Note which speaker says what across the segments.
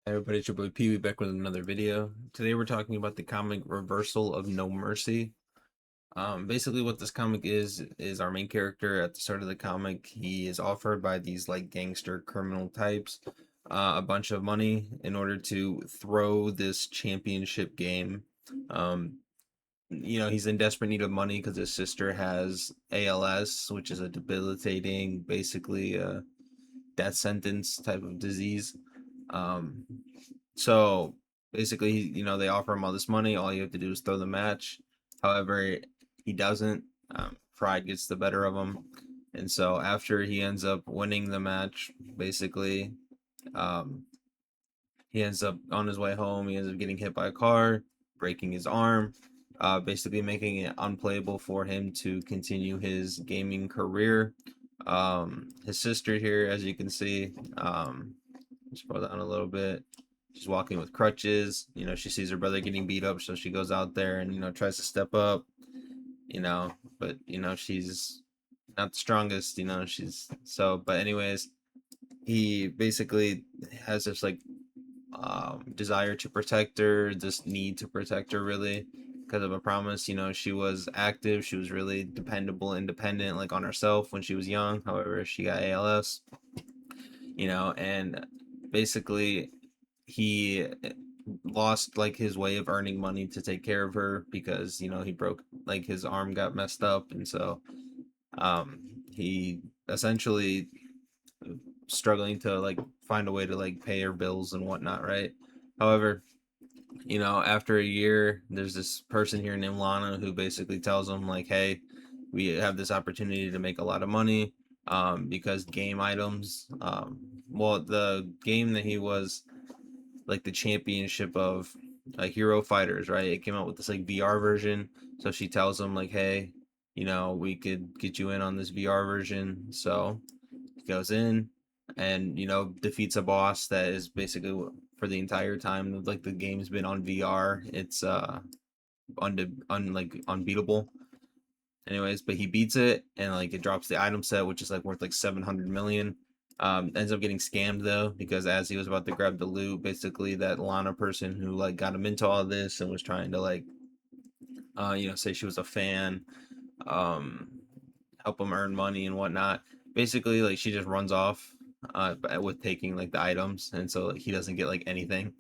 Speaker 1: Hey everybody, it's your boy Pee Wee back with another video. Today we're talking about the comic Reversal of No Mercy. Basically what this comic is our main character at the start of the comic. He is offered by these like gangster criminal types a bunch of money in order to throw this championship game. Um, he's in desperate need of money because his sister has ALS, which is a debilitating, basically death sentence type of disease. Um, so basically, they offer him all this money. All you have to do is throw the match. However, he doesn't. Pride gets the better of him. And so after he ends up winning the match, basically, um, he ends up on his way home. He ends up getting hit by a car, breaking his arm, basically making it unplayable for him to continue his gaming career. His sister here, as you can see, scroll down a little bit. She's walking with crutches. She sees her brother getting beat up, so she goes out there and tries to step up. But she's not the strongest. She's so. But anyways, he basically has this like desire to protect her, this need to protect her really because of a promise. She was active, she was really dependable, independent, like on herself when she was young. However, she got ALS, and basically he lost like his way of earning money to take care of her because he broke like his arm got messed up, and so he essentially struggling to like find a way to like pay her bills and whatnot, right? However, after a year, there's this person here named Lana who basically tells him like, hey, we have this opportunity to make a lot of money because game items, well, the game that he was like the championship of Hero Fighters, right? It came out with this like VR version. So she tells him like, hey, we could get you in on this VR version. So he goes in and defeats a boss that is basically for the entire time like the game's been on VR. It's like unbeatable. Anyways, but he beats it and like it drops the item set, which is like worth like 700 million. Ends up getting scammed though because as he was about to grab the loot, basically that Lana person who like got him into all this and was trying to like say she was a fan, um help him earn money and whatnot. Basically, like she just runs off with taking like the items, and so like, he doesn't get like anything.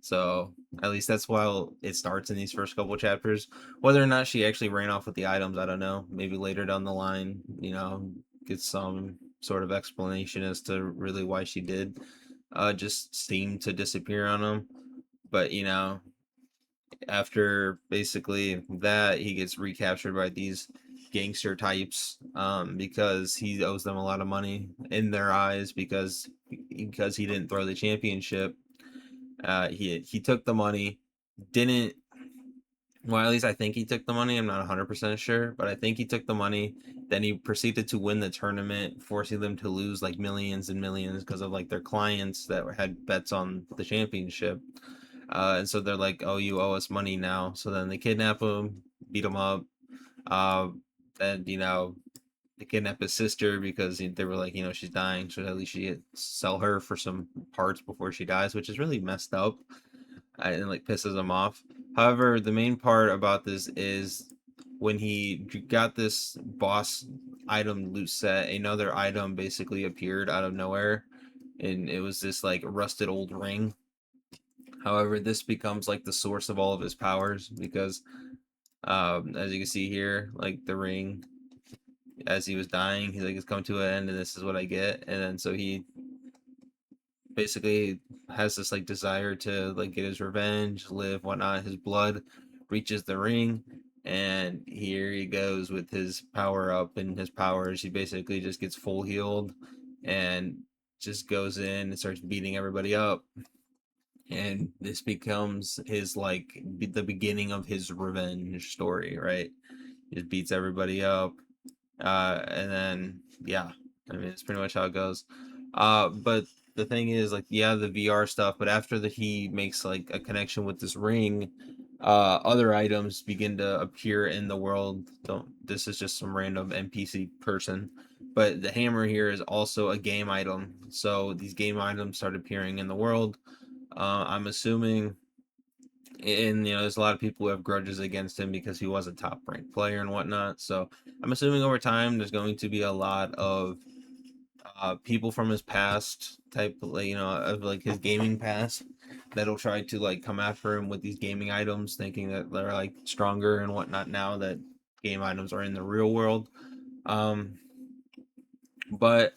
Speaker 1: So at least that's why it starts in these first couple chapters. Whether or not she actually ran off with the items, I don't know. Maybe later down the line, get some sort of explanation as to really why she did. Just seem to disappear on them. But after basically that, he gets recaptured by these gangster types because he owes them a lot of money in their eyes because he didn't throw the championship. He took the money, didn't. Well, at least I think he took the money. I'm not 100% sure, but I think he took the money. Then he proceeded to win the tournament, forcing them to lose like millions and millions because of like their clients that had bets on the championship. And so they're like, "Oh, you owe us money now." So then they kidnap him, beat him up, uh, and they kidnap his sister because they were like, she's dying, so at least she sell her for some parts before she dies, which is really messed up and like pisses him off. However, the main part about this is when he got this boss item loot set, another item basically appeared out of nowhere, and it was this like rusted old ring. However, this becomes like the source of all of his powers because, as you can see here, like the ring, as he was dying, he's like, it's come to an end, and this is what I get. And then so he basically has this like desire to like get his revenge, live, whatnot. His blood reaches the ring, and here he goes with his power up and his powers. He basically just gets full healed and just goes in and starts beating everybody up, and this becomes his like the beginning of his revenge story, right? He just beats everybody up, and then yeah, I mean it's pretty much how it goes. But the thing is, like, yeah, the VR stuff, but after he makes like a connection with this ring, other items begin to appear in the world. Don't This is just some random NPC person, but the hammer here is also a game item. So these game items start appearing in the world. I'm assuming, and there's a lot of people who have grudges against him because he was a top ranked player and whatnot. So I'm assuming over time there's going to be a lot of people from his past type, like, of like his gaming past, that'll try to like come after him with these gaming items, thinking that they're like stronger and whatnot now that game items are in the real world. Um, but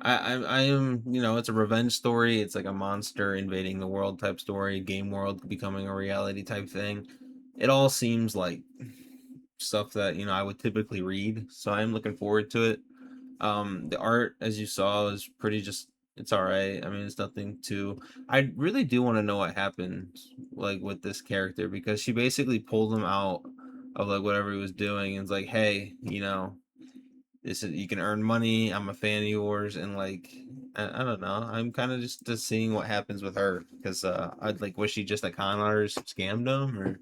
Speaker 1: I am, it's a revenge story. It's like a monster invading the world type story, game world becoming a reality type thing. It all seems like stuff that I would typically read, so I'm looking forward to it. The art, as you saw, is pretty just it's all right. I mean, it's nothing too. I really do want to know what happened, like with this character, because she basically pulled him out of like whatever he was doing and it's like, hey, this is, you can earn money. I'm a fan of yours, and like, I don't know. I'm kind of just seeing what happens with her because I'd like, was she just a con artist, scammed him, or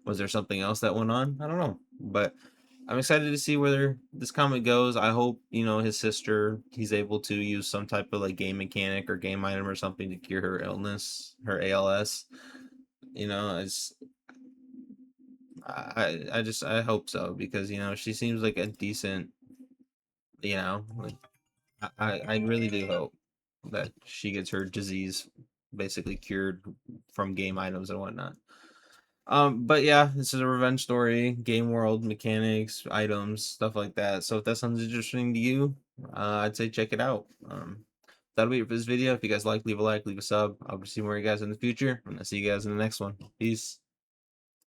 Speaker 1: was there something else that went on? I don't know, but I'm excited to see where this comic goes. I hope his sister, he's able to use some type of like game mechanic or game item or something to cure her illness, her ALS. It's I hope so because she seems like a decent, like I really do hope that she gets her disease basically cured from game items and whatnot. But yeah, this is a revenge story, game world, mechanics, items, stuff like that. So if that sounds interesting to you, I'd say check it out. That'll be it for this video. If you guys like, leave a like, leave a sub. I'll see more of you guys in the future, and I'll see you guys in the next one. Peace.